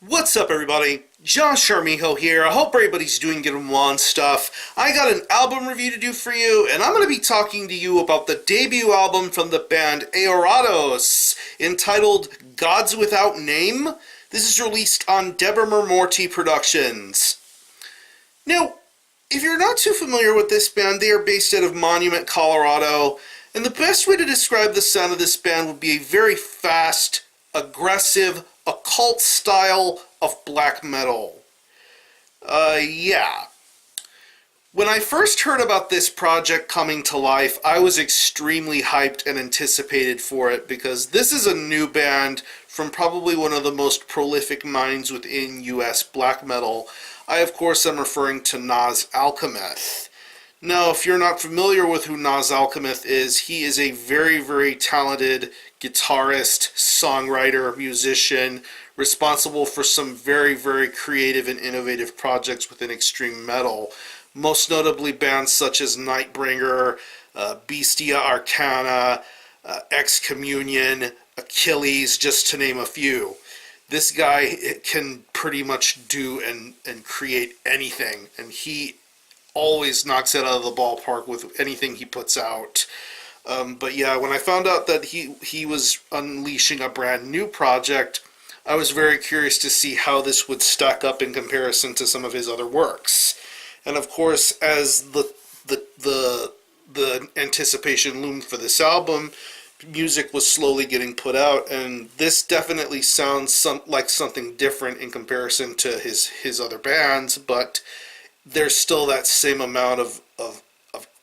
What's up, everybody? Josh Armijo here. I hope everybody's doing good and stuff. I got an album review to do for you, and I'm going to be talking to you about the debut album from the band Aoratos, entitled Gods Without Name. This is released on Debemur Morti Productions. Now, if you're not too familiar with this band, they are based out of Monument, Colorado, and the best way to describe the sound of this band would be a very fast, aggressive, occult style of black metal. Yeah. When I first heard about this project coming to life, I was extremely hyped and anticipated for it because this is a new band from probably one of the most prolific minds within US black metal. I, of course, am referring to Naas Alcameth. Now, if you're not familiar with who Naas Alcameth is, he is a very, very talented guitarist, songwriter, musician, responsible for some very, very creative and innovative projects within extreme metal. Most notably bands such as Nightbringer, Bestia Arcana, Excommunion, Akhlys, just to name a few. This guy can pretty much do and create anything, and he always knocks it out of the ballpark with anything he puts out. But yeah, when I found out that he was unleashing a brand new project, I was very curious to see how this would stack up in comparison to some of his other works. And of course, as the anticipation loomed for this album, music was slowly getting put out, and this definitely sounds like something different in comparison to his other bands, but there's still that same amount of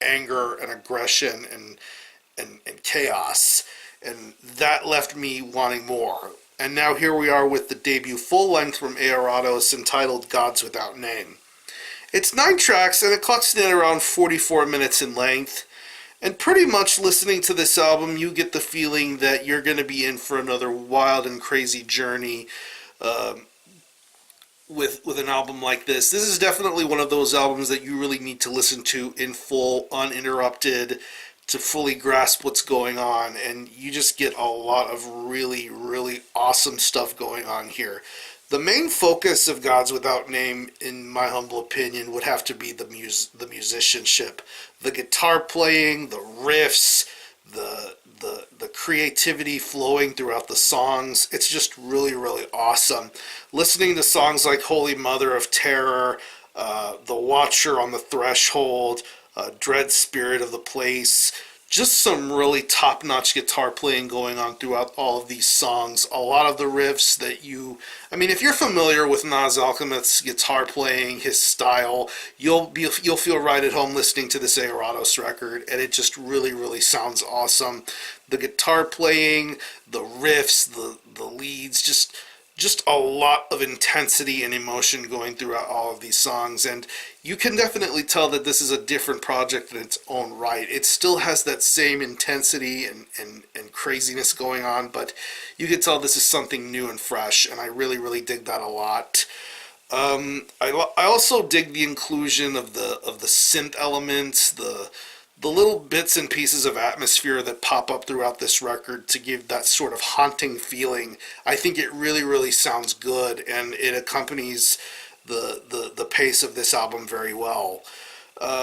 anger and aggression and chaos, and that left me wanting more. And now here we are with the debut full-length from Aoratos entitled Gods Without Name. It's 9 tracks, and it clocks in at around 44 minutes in length, and pretty much listening to this album, you get the feeling that you're going to be in for another wild and crazy journey with an album like this. This is definitely one of those albums that you really need to listen to in full, uninterrupted, to fully grasp what's going on, and you just get a lot of really, really awesome stuff going on here. The main focus of Gods Without Name, in my humble opinion, would have to be the musicianship. The guitar playing, the riffs, the creativity flowing throughout the songs. It's just really, really awesome. Listening to songs like Holy Mother of Terror, The Watcher on the Threshold, Dread Spirit of the Place, just some really top-notch guitar playing going on throughout all of these songs. A lot of the riffs that if you're familiar with Naas Alcameth's guitar playing, his style, you'll feel right at home listening to this Aoratos record, and it just really, really sounds awesome. The guitar playing, the riffs, the leads, just a lot of intensity and emotion going throughout all of these songs, and you can definitely tell that this is a different project in its own right. It still has that same intensity and craziness going on, but you can tell this is something new and fresh, and I really, really dig that a lot. I also dig the inclusion of the synth elements, the little bits and pieces of atmosphere that pop up throughout this record to give that sort of haunting feeling. I think it really, really sounds good, and it accompanies the pace of this album very well.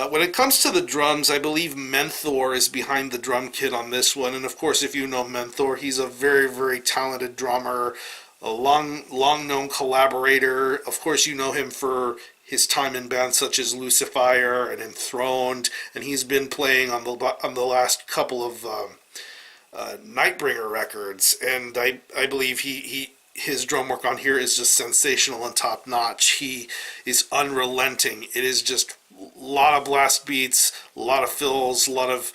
When it comes to the drums, I believe Menthor is behind the drum kit on this one, and of course, if you know Menthor, he's a very, very talented drummer, a long-known collaborator. Of course, you know him for his time in bands such as Lucifer and Enthroned, and he's been playing on the last couple of Nightbringer records, and I believe his drum work on here is just sensational and top notch. He is unrelenting. It is just a lot of blast beats, a lot of fills, a lot of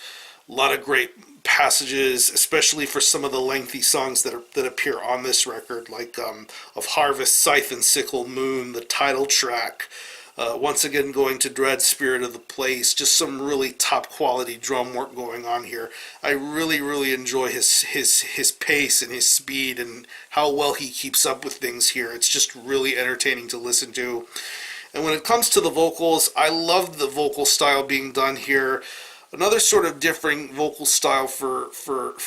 great passages, especially for some of the lengthy songs that appear on this record, like of Harvest, Scythe, and Sickle Moon, the title track. Once again, going to Dread Spirit of the Place, just some really top quality drum work going on here. I really, really enjoy his pace and his speed and how well he keeps up with things here. It's just really entertaining to listen to. And when it comes to the vocals, I love the vocal style being done here. Another sort of differing vocal style for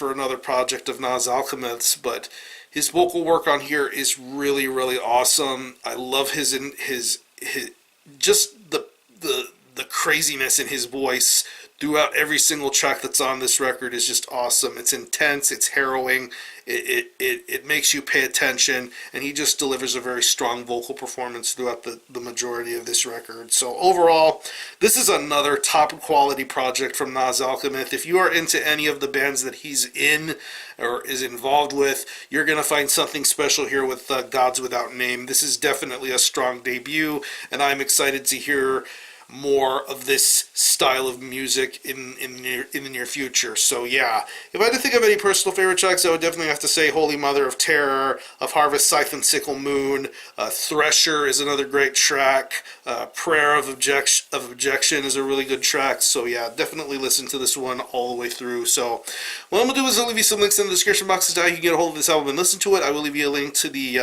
another project of Naas Alcameth's, but His vocal work on here is really, really awesome. I love his just the craziness in his voice throughout every single track that's on this record is just awesome. It's intense, it's harrowing, it makes you pay attention, and he just delivers a very strong vocal performance throughout the majority of this record. So overall, this is another top quality project from Naas Alcameth. If you are into any of the bands that he's in or is involved with, you're going to find something special here with Gods Without Name. This is definitely a strong debut, and I'm excited to hear more of this style of music in the near future. So yeah, if I had to think of any personal favorite tracks, I would definitely have to say Holy Mother of Terror, Of Harvest, Scythe, and Sickle Moon. Thresher is another great track. Prayer of Objection is a really good track. So yeah, definitely listen to this one all the way through. So what I'm going to do is I'll leave you some links in the description box as to how you can get a hold of this album and listen to it. I will leave you a link to the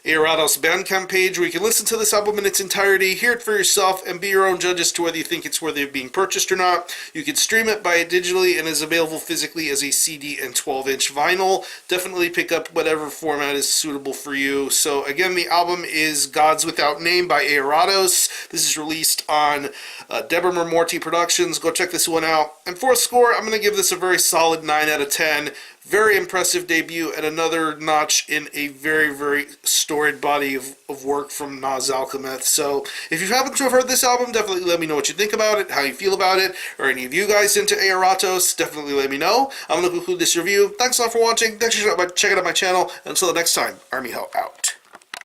Aoratos Bandcamp page where you can listen to this album in its entirety, hear it for yourself, and be your own judge as to whether you think it's worthy of being purchased or not. You can stream it, buy it digitally, and is available physically as a CD and 12-inch vinyl. Definitely pick up whatever format is suitable for you. So again, the album is Gods Without Name by Aoratos. This is released on Debemur Morti Productions. Go check this one out. And for a score, I'm going to give this a very solid 9 out of 10. Very impressive debut and another notch in a very, very storied body of work from Naas Alcameth. So if you happen to have heard this album, definitely let me know what you think about it, how you feel about it, or any of you guys into Aoratos, definitely let me know. I'm going to conclude this review. Thanks a lot for watching. Thanks for checking out my channel. Until the next time, Army Help out.